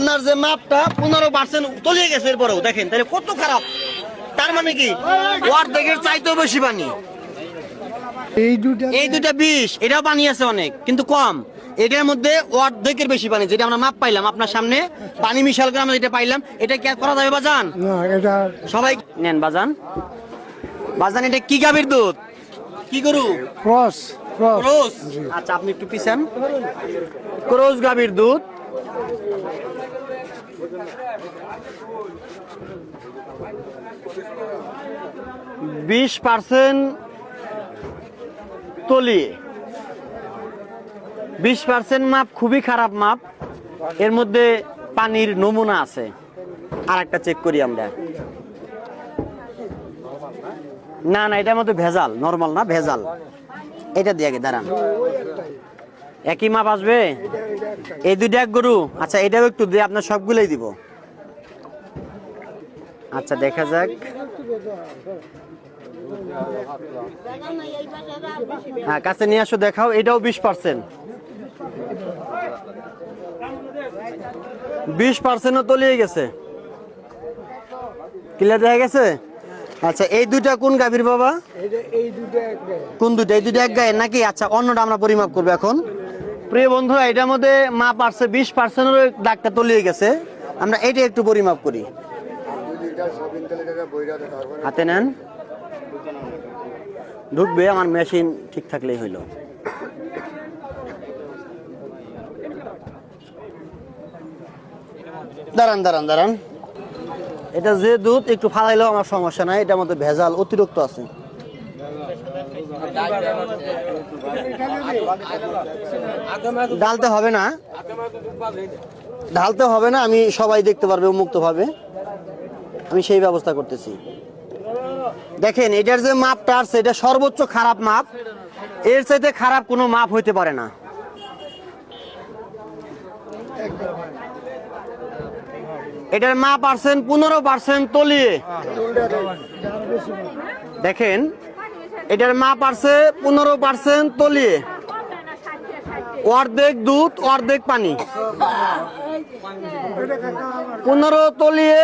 আপনার যে মাপটা 15% তলিয়ে গেছে এরপরেও দেখেন তাহলে কত খারাপ। তার মানে কি অর্ধেকের চাইতেও বেশি পানি। এই দুটা 20, এটাও পানি আছে অনেক কিন্তু কম। এটার মধ্যে অর্ধেকের বেশি পানি, যেটা আমরা মাপ পাইলাম আপনার সামনে পানি মিশাল করে আমরা যেটা পাইলাম। এটা কি করা যাবে বাজান? না, এটা সবাই নেন বাজান। বাজান এটা কি গাভীর দুধ, কি গরু? Cross cross cross. আচ্ছা আপনি একটু পিছান। ক্রস গাভীর দুধ। %20 তলিয়ে। 20% মাপ খুবই খারাপ মাপ। এর মধ্যে পানির নমুনা আছে। আর একটা চেক করি আমরা। না না, এটার মধ্যে ভেজাল, নরমাল না, ভেজাল। এটা দিয়ে আগে দাঁড়ান, একই মাপ আসবে। এই দুইটা এক গরু। আচ্ছা এটাও একটু দিয়ে, আপনার সবগুলোই দিব। আচ্ছা দেখা যাক। হ্যাঁ কাছে নিয়ে আসো, দেখাও। এটাও 20%। 20%ও তলিয়ে গেছে। ক্লিয়ার দেখা গেছে? আচ্ছা এই দুইটা কোন গাভীর বাবা? কোন দুইটা? এই দুইটা এক গায়ের নাকি? আচ্ছা অন্যটা আমরা পরিমাপ করবো এখন। প্রিয় বন্ধুরা, এটার মধ্যে মাপ আসছে 20%-এর দাগটা তলিয়ে গেছে। আমরা এটা একটু পরিমাপ করি। হাতে নেন, ঢুকবে। আমার মেশিন ঠিক থাকলেই হইল। দাঁড়ান দাঁড়ান দাঁড়ান। এটা যে দুধ একটু ফালাইলেও আমার সমস্যা নাই, এটার মধ্যে ভেজাল অতিরিক্ত আছে। ঢালতে হবে না, ঢালতে হবে না, আমি সবাই দেখতে পারবে মুক্ত ভাবে। আমি সেই ব্যবস্থা করতেছি। দেখেন এটার যে মাপটা আছে, এটা সর্বোচ্চ খারাপ মাপ। এর চাইতে খারাপ কোনো মাপ হইতে পারে না। এটার মাপ আসছেন 15% তলিয়ে। দেখেন এটার মাপ আসছে 15% তলিয়ে। অর্ধেক দুধ অর্ধেক পানি। 15 তলিয়ে,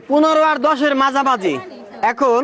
15 আর 10-এর মাঝামাঝি। এখন